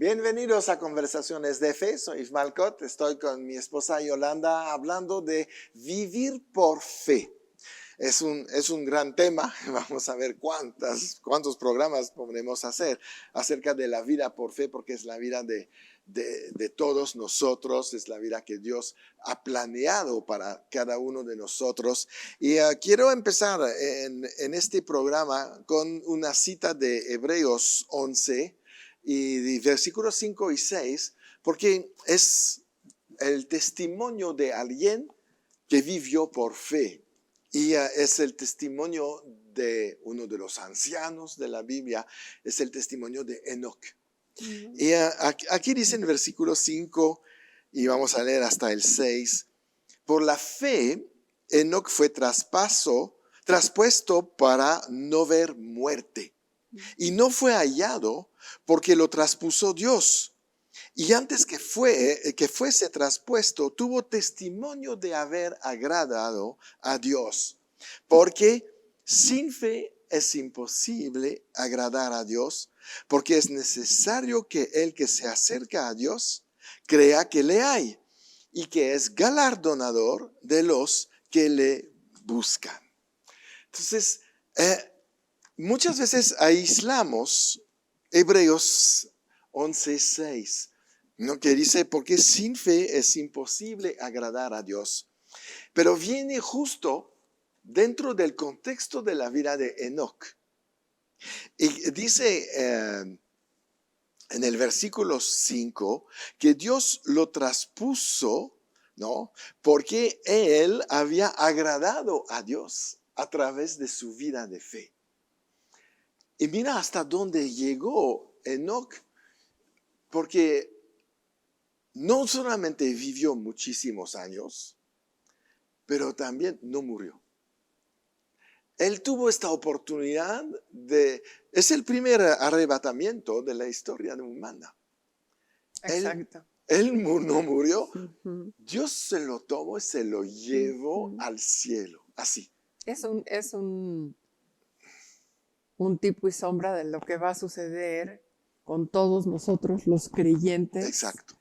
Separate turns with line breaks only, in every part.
Bienvenidos a Conversaciones de Fe, soy Ismael Cot, estoy con mi esposa Yolanda hablando de vivir por fe. Es un gran tema, vamos a ver cuántos programas podremos hacer acerca de la vida por fe, porque es la vida de todos nosotros, es la vida que Dios ha planeado para cada uno de nosotros. Y quiero empezar en este programa con una cita de Hebreos 11, y de versículos 5 y 6, porque es el testimonio de alguien que vivió por fe. Y es el testimonio de uno de los ancianos de la Biblia, es el testimonio de Enoc. Y aquí dice en versículo 5, y vamos a leer hasta el 6, por la fe, Enoc fue traspuesto para no ver muerte. Y no fue hallado porque lo traspuso Dios. Y antes que fuese traspuesto, tuvo testimonio de haber agradado a Dios. Porque sin fe es imposible agradar a Dios, porque es necesario que el que se acerca a Dios crea que le hay y que es galardonador de los que le buscan. Entonces, muchas veces aislamos Hebreos 11:6, ¿no? Que dice, porque sin fe es imposible agradar a Dios. Pero viene justo dentro del contexto de la vida de Enoc. Y dice en el versículo 5 que Dios lo traspuso, ¿no? Porque él había agradado a Dios a través de su vida de fe. Y mira hasta dónde llegó Enoc, porque no solamente vivió muchísimos años, pero también no murió. Él tuvo esta oportunidad es el primer arrebatamiento de la historia humana.
Exacto.
Él no murió,
Uh-huh.
Dios se lo tomó y se lo llevó al cielo, así.
Es un tipo y sombra de lo que va a suceder con todos nosotros los creyentes.
Exacto.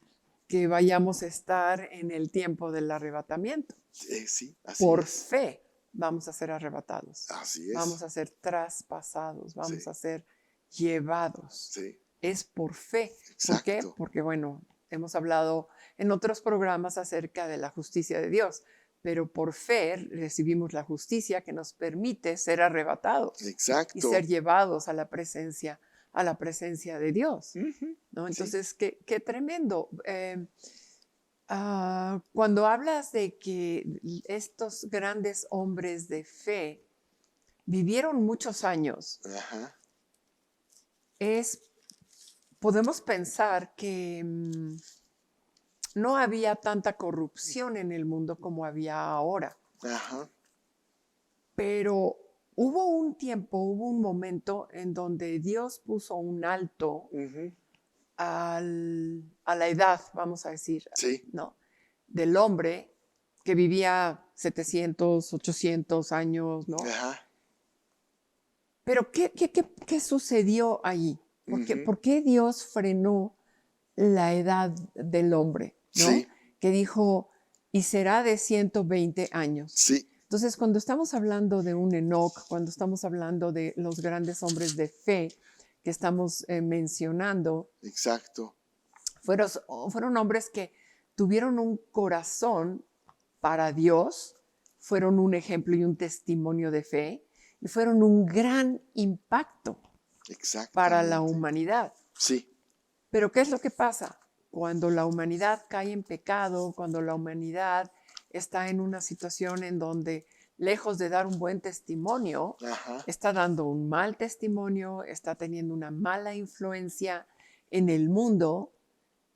Que vayamos a estar en el tiempo del arrebatamiento.
Sí, así
Por
es.
fe vamos a ser arrebatados.
Así es.
Vamos a ser traspasados, vamos
Sí.
a ser llevados.
Sí.
Es por fe.
Exacto.
¿Por qué? Porque, bueno, hemos hablado en otros programas acerca de la justicia de Dios, pero por fe recibimos la justicia que nos permite ser arrebatados.
Exacto.
Y ser llevados a la presencia de Dios.
Uh-huh.
¿No? Entonces, sí. qué tremendo. Cuando hablas de que estos grandes hombres de fe vivieron muchos años,
uh-huh.
podemos pensar que no había tanta corrupción en el mundo como había ahora.
Uh-huh.
Pero hubo un momento en donde Dios puso un alto
Uh-huh.
a la edad, vamos a decir,
sí.
¿no? Del hombre que vivía 700, 800 años, ¿no?
Uh-huh.
Pero ¿qué sucedió ahí?
Uh-huh.
¿Por qué Dios frenó la edad del hombre? ¿No?
Sí.
Que dijo, y será de 120 años.
Sí.
Entonces, cuando estamos hablando de un Enoc, cuando estamos hablando de los grandes hombres de fe que estamos mencionando,
exacto,
fueron hombres que tuvieron un corazón para Dios, fueron un ejemplo y un testimonio de fe, y fueron un gran impacto para la humanidad.
Sí.
Pero ¿qué es lo que pasa? Cuando la humanidad cae en pecado, cuando la humanidad está en una situación en donde, lejos de dar un buen testimonio,
Ajá.
está dando un mal testimonio, está teniendo una mala influencia en el mundo,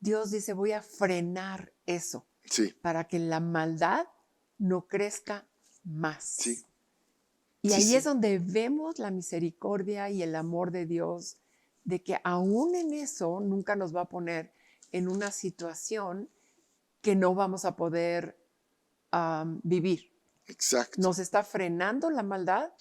Dios dice, voy a frenar eso,
sí.
para que la maldad no crezca más.
Sí.
Y
sí,
ahí
sí.
es donde vemos la misericordia y el amor de Dios, de que aún en eso nunca nos va a poner en una situación que no vamos a poder vivir.
Exacto.
Nos está frenando la maldad,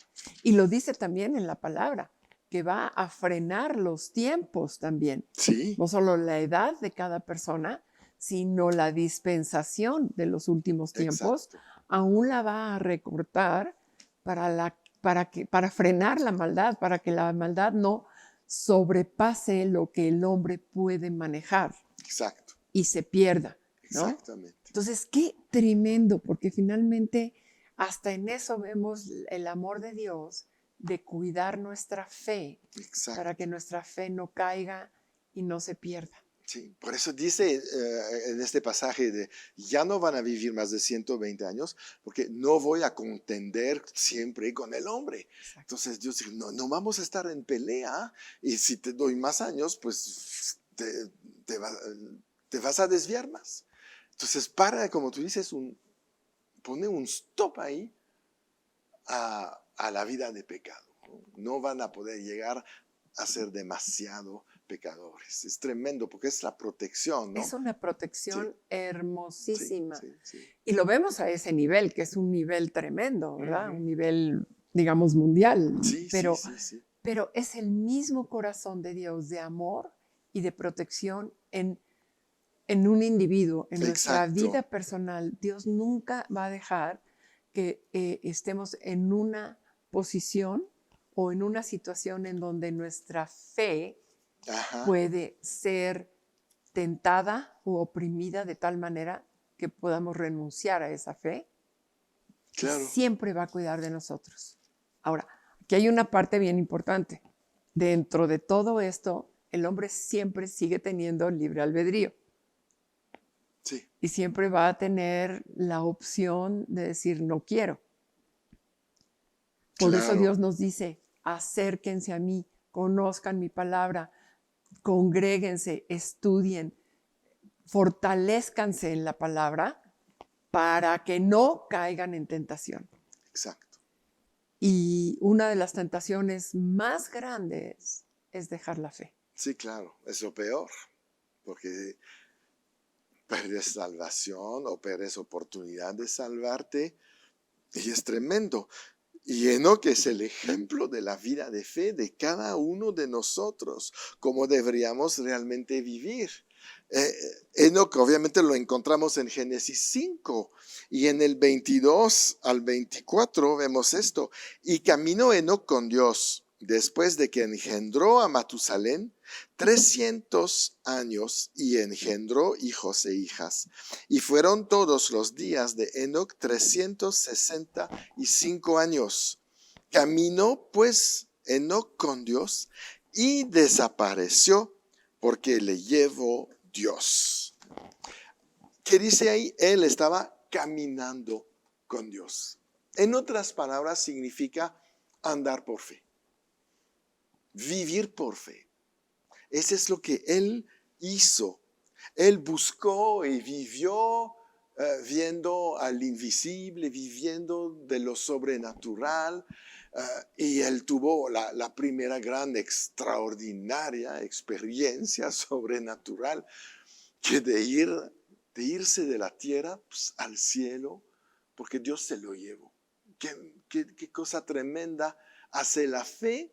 y lo dice también en la palabra, que va a frenar los tiempos también.
Sí,
No solo la edad de cada persona, sino la dispensación de los últimos tiempos,
exacto.
aún la va a recortar para frenar la maldad, para que la maldad no sobrepase lo que el hombre puede manejar
Exacto,
y se pierda, ¿no?
exactamente.
Entonces, qué tremendo, porque finalmente hasta en eso vemos el amor de Dios de cuidar nuestra fe
Exacto.
para que nuestra fe no caiga y no se pierda.
Sí, por eso dice en este pasaje de ya no van a vivir más de 120 años porque no voy a contender siempre con el hombre.
Exacto.
Entonces Dios dice, no, no vamos a estar en pelea y si te doy más años, pues te vas a desviar más. Entonces como tú dices, pone un stop ahí a la vida de pecado. No van a poder llegar a ser demasiado pecadores. Es tremendo porque es la protección, ¿no?
Es una protección hermosísima.
Sí, sí.
Y lo vemos a ese nivel, que es un nivel tremendo, ¿verdad? Un nivel, digamos, mundial.
Sí,
pero,
sí.
pero es el mismo corazón de Dios de amor y de protección en un individuo, en nuestra
Exacto.
vida personal. Dios nunca va a dejar que estemos en una posición o en una situación en donde nuestra fe
Ajá.
puede ser tentada o oprimida de tal manera que podamos renunciar a esa fe.
Claro.
Siempre va a cuidar de nosotros. Ahora, aquí hay una parte bien importante. Dentro de todo esto, el hombre siempre sigue teniendo libre albedrío.
Sí.
Y siempre va a tener la opción de decir no quiero. Por eso
Claro.
Dios nos dice, acérquense a mí, conozcan mi palabra, congréguense, estudien, fortalezcanse en la palabra para que no caigan en tentación.
Exacto.
Y una de las tentaciones más grandes es dejar la fe.
Sí, claro. Es lo peor. Porque perdes salvación o perdes oportunidad de salvarte. Y es tremendo. Y Enoc es el ejemplo de la vida de fe de cada uno de nosotros, cómo deberíamos realmente vivir. Enoc obviamente lo encontramos en Génesis 5 y en el 22 al 24 vemos esto. Y caminó Enoc con Dios después de que engendró a Matusalén 300 años y engendró hijos e hijas. Y fueron todos los días de Enoc 365 años. Caminó pues Enoc con Dios y desapareció porque le llevó Dios. ¿Qué dice ahí? Él estaba caminando con Dios. En otras palabras, significa andar por fe, vivir por fe. Eso es lo que él hizo. Él buscó y vivió viendo al invisible, viviendo de lo sobrenatural. Y él tuvo la primera gran, extraordinaria experiencia sobrenatural que de irse de la tierra pues, al cielo, porque Dios se lo llevó. Qué cosa tremenda hace la fe,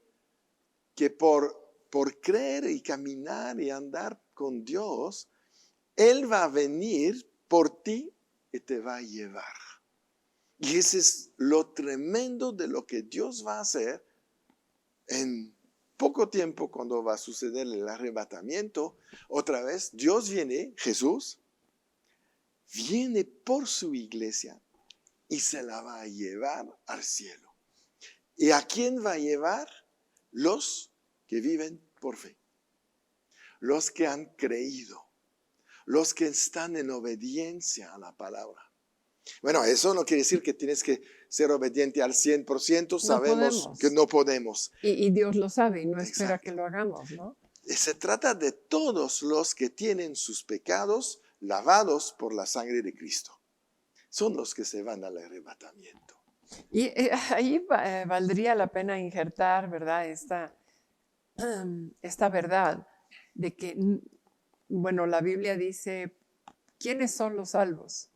que por creer y caminar y andar con Dios, Él va a venir por ti y te va a llevar. Y ese es lo tremendo de lo que Dios va a hacer en poco tiempo cuando va a suceder el arrebatamiento. Otra vez, Dios viene, Jesús, viene por su iglesia y se la va a llevar al cielo. ¿Y a quién va a llevar? Los que viven por fe, los que han creído, los que están en obediencia a la palabra. Bueno, eso no quiere decir que tienes que ser obediente al 100%, sabemos que no podemos.
Y Dios lo sabe y no espera
Exacto.
que lo hagamos, ¿no?
Se trata de todos los que tienen sus pecados lavados por la sangre de Cristo. Son los que se van al arrebatamiento.
Y ahí valdría la pena injertar, ¿verdad? Esta verdad de que, bueno, la Biblia dice, ¿quiénes son los salvos?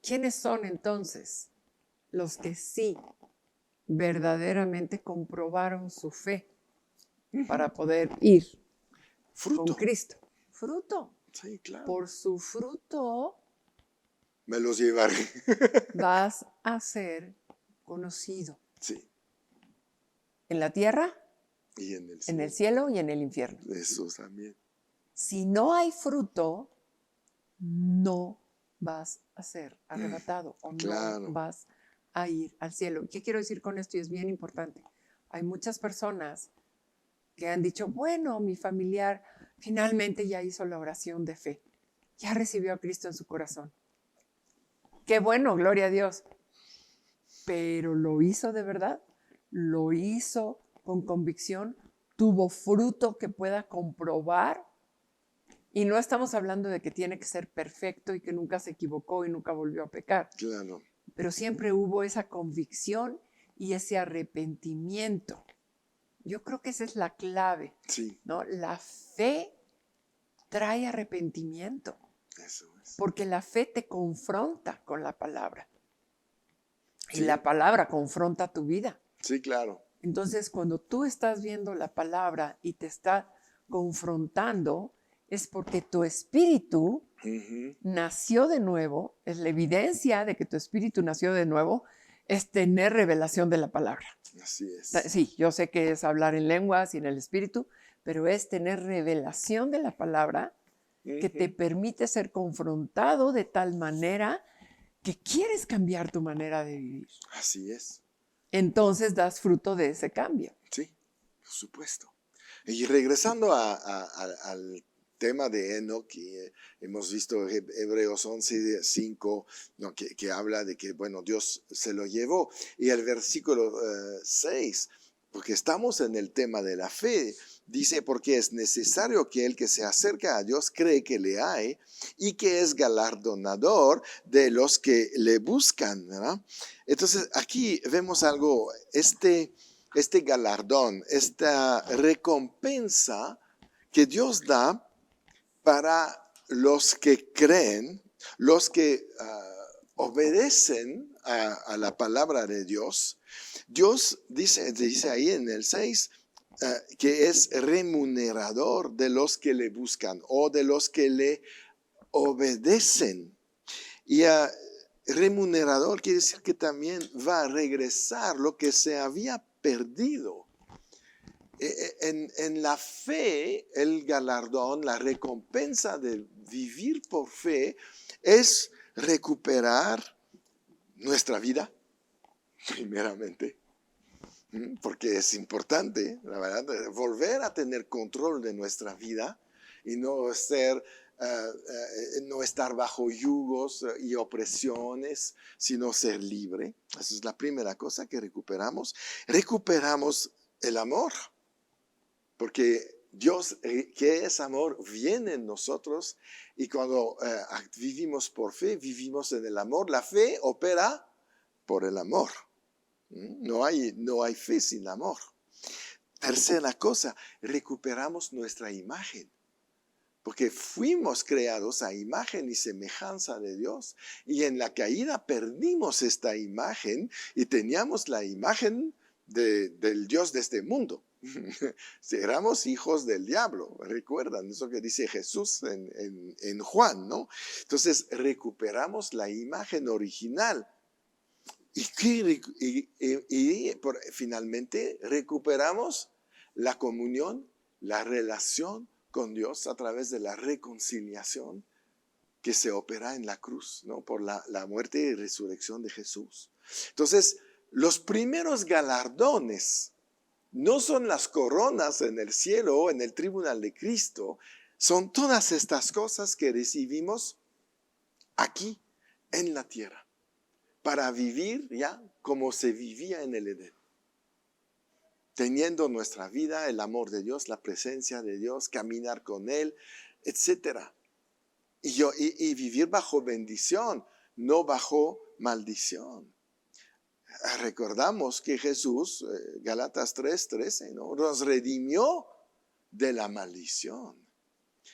¿Quiénes son entonces los que sí verdaderamente comprobaron su fe? para poder ir
Fruto.
con Cristo. Fruto.
Sí, claro.
Por su fruto
Me los llevaré.
vas a ser conocido
Sí.
en la tierra,
Y en el
en
cielo.
el cielo y en el infierno.
Eso también.
Si no hay fruto, no vas a ser arrebatado o
Claro.
no vas a ir al cielo. ¿Qué quiero decir con esto? Y es bien importante. Hay muchas personas que han dicho, bueno, mi familiar finalmente ya hizo la oración de fe, ya recibió a Cristo en su corazón. Qué bueno, gloria a Dios. Pero ¿lo hizo de verdad? ¿Lo hizo con convicción? ¿Tuvo fruto que pueda comprobar? Y no estamos hablando de que tiene que ser perfecto y que nunca se equivocó y nunca volvió a pecar,
Claro.
pero siempre hubo esa convicción y ese arrepentimiento. Yo creo que esa es la clave,
Sí,
¿no? La fe trae arrepentimiento,
eso es.
porque la fe te confronta con la palabra y
Sí.
la palabra confronta tu vida.
Sí, claro.
Entonces, cuando tú estás viendo la palabra y te está confrontando, es porque tu espíritu
Ujú.
nació de nuevo, es la evidencia de que tu espíritu nació de nuevo, es tener revelación de la palabra.
Así es.
Sí, yo sé que es hablar en lenguas y en el espíritu, pero es tener revelación de la palabra que te
Ujú.
permite ser confrontado de tal manera que quieres cambiar tu manera de vivir.
Así es.
Entonces das fruto de ese cambio.
Sí, por supuesto. Y regresando al tema de Enoch, hemos visto Hebreos 11:5, ¿no? que habla de que, bueno, Dios se lo llevó. Y el versículo 6, porque estamos en el tema de la fe, dice, porque es necesario que el que se acerca a Dios cree que le hay y que es galardonador de los que le buscan, ¿verdad? Entonces, aquí vemos algo, este galardón, esta recompensa que Dios da para los que creen, los que obedecen a la palabra de Dios. Dios dice ahí en el 6 que es remunerador de los que le buscan o de los que le obedecen. Y remunerador quiere decir que también va a regresar lo que se había perdido. En la fe, el galardón, la recompensa de vivir por fe es recuperar nuestra vida, primeramente, porque es importante, la verdad, volver a tener control de nuestra vida y no estar bajo yugos y opresiones, sino ser libre. Esa es la primera cosa que recuperamos. Recuperamos el amor, porque Dios, que es amor, viene en nosotros y cuando vivimos por fe, vivimos en el amor. La fe opera por el amor. No hay fe sin amor. Tercera cosa, recuperamos nuestra imagen. Porque fuimos creados a imagen y semejanza de Dios. Y en la caída perdimos esta imagen y teníamos la imagen del Dios de este mundo. Éramos hijos del diablo. Recuerdan eso que dice Jesús en Juan, ¿no? Entonces recuperamos la imagen original. Finalmente recuperamos la comunión, la relación con Dios a través de la reconciliación que se opera en la cruz, ¿no? Por la muerte y resurrección de Jesús. Entonces, los primeros galardones no son las coronas en el cielo o en el tribunal de Cristo, son todas estas cosas que recibimos aquí en la tierra para vivir ya como se vivía en el Edén. Teniendo nuestra vida, el amor de Dios, la presencia de Dios, caminar con Él, etc. Y vivir bajo bendición, no bajo maldición. Recordamos que Jesús, Gálatas 3:13, ¿no? Nos redimió de la maldición.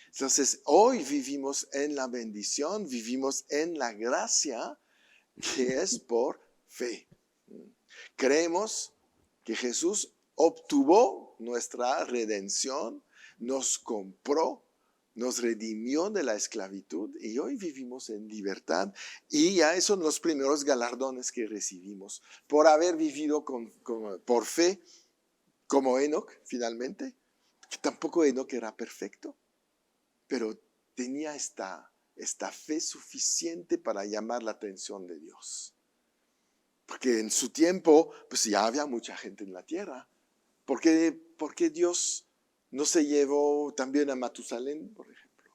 Entonces, hoy vivimos en la bendición, vivimos en la gracia que es por fe. Creemos que Jesús obtuvo nuestra redención, nos compró, nos redimió de la esclavitud y hoy vivimos en libertad. Y ya esos son los primeros galardones que recibimos por haber vivido por fe, como Enoc finalmente, que tampoco Enoc era perfecto, pero tenía esta fe suficiente para llamar la atención de Dios. Porque en su tiempo, pues ya había mucha gente en la tierra. ¿Por qué Dios no se llevó también a Matusalén, por ejemplo?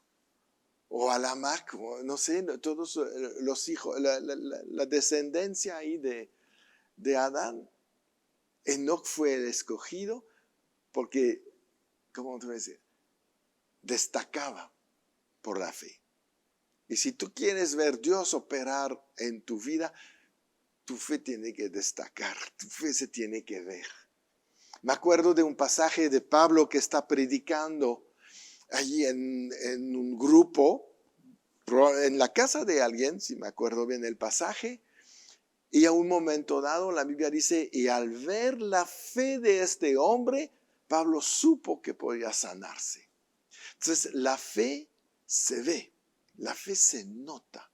O a Lamac, o no sé, todos los hijos, la descendencia ahí de Adán. Enoc fue el escogido porque, ¿cómo te voy a decir? Destacaba por la fe. Y si tú quieres ver Dios operar en tu vida, tu fe tiene que destacar, tu fe se tiene que ver. Me acuerdo de un pasaje de Pablo que está predicando allí en un grupo, en la casa de alguien, si me acuerdo bien el pasaje, y a un momento dado la Biblia dice, y al ver la fe de este hombre, Pablo supo que podía sanarse. Entonces la fe se ve, la fe se nota.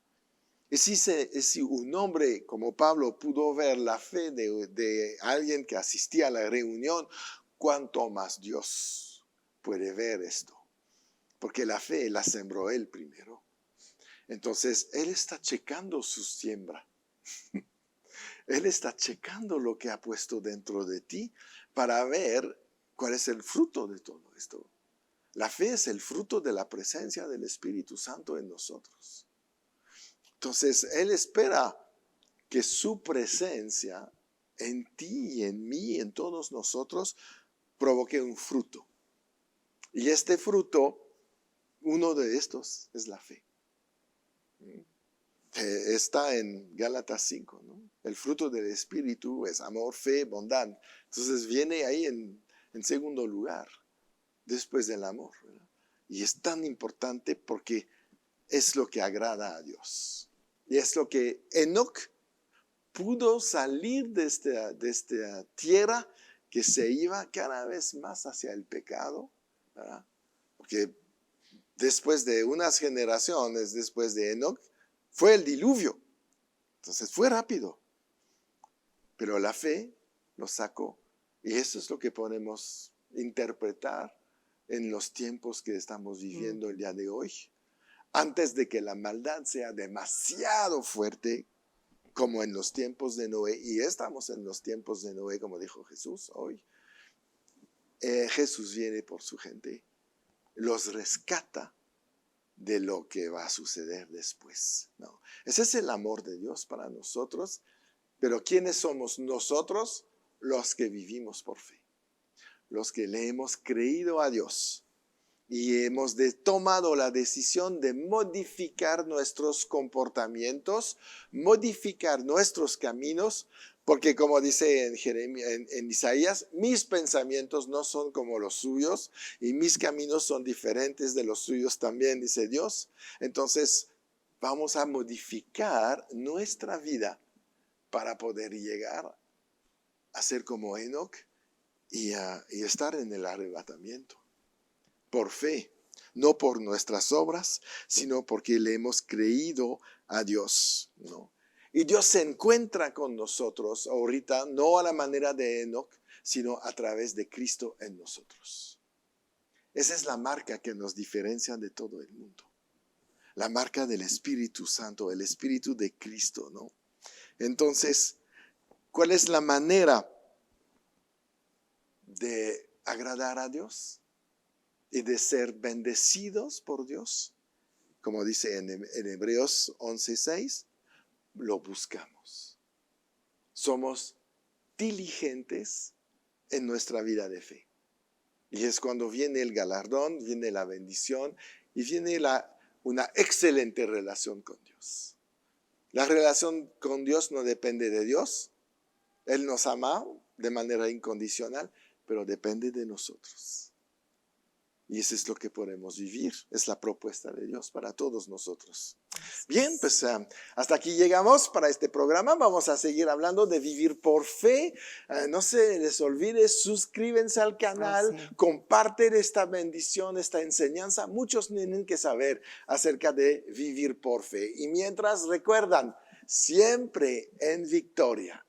Y si un hombre como Pablo pudo ver la fe de alguien que asistía a la reunión, ¿cuánto más Dios puede ver esto? Porque la fe la sembró Él primero. Entonces, Él está checando su siembra. Él está checando lo que ha puesto dentro de ti para ver cuál es el fruto de todo esto. La fe es el fruto de la presencia del Espíritu Santo en nosotros. Entonces, Él espera que su presencia en ti y en mí, en todos nosotros, provoque un fruto. Y este fruto, uno de estos, es la fe. Está en Gálatas 5, ¿no? El fruto del Espíritu es amor, fe, bondad. Entonces viene ahí en segundo lugar, después del amor, ¿verdad? Y es tan importante porque es lo que agrada a Dios. Y es lo que Enoc pudo salir de esta tierra que se iba cada vez más hacia el pecado, ¿verdad? Porque después de unas generaciones, después de Enoc, fue el diluvio. Entonces fue rápido. Pero la fe lo sacó. Y eso es lo que podemos interpretar en los tiempos que estamos viviendo el día de hoy. Antes de que la maldad sea demasiado fuerte, como en los tiempos de Noé, y estamos en los tiempos de Noé, como dijo Jesús hoy, Jesús viene por su gente, los rescata de lo que va a suceder después. No. Ese es el amor de Dios para nosotros, pero ¿quiénes somos nosotros? Los que vivimos por fe, los que le hemos creído a Dios. Y hemos tomado la decisión de modificar nuestros comportamientos, modificar nuestros caminos, porque como dice en Isaías, mis pensamientos no son como los suyos y mis caminos son diferentes de los suyos también, dice Dios. Entonces vamos a modificar nuestra vida para poder llegar a ser como Enoc y estar en el arrebatamiento. Por fe, no por nuestras obras, sino porque le hemos creído a Dios, ¿no? Y Dios se encuentra con nosotros ahorita, no a la manera de Enoc, sino a través de Cristo en nosotros. Esa es la marca que nos diferencia de todo el mundo. La marca del Espíritu Santo, el Espíritu de Cristo, ¿no? Entonces, ¿cuál es la manera de agradar a Dios y de ser bendecidos por Dios? Como dice en Hebreos 11:6, lo buscamos. Somos diligentes en nuestra vida de fe. Y es cuando viene el galardón, viene la bendición y viene una excelente relación con Dios. La relación con Dios no depende de Dios. Él nos ama de manera incondicional, pero depende de nosotros. Y eso es lo que podemos vivir. Es la propuesta de Dios para todos nosotros. Bien, pues hasta aquí llegamos para este programa. Vamos a seguir hablando de vivir por fe. No se les olvide, suscríbanse al canal, comparten esta bendición, esta enseñanza. Muchos tienen que saber acerca de vivir por fe. Y mientras recuerdan, siempre en victoria.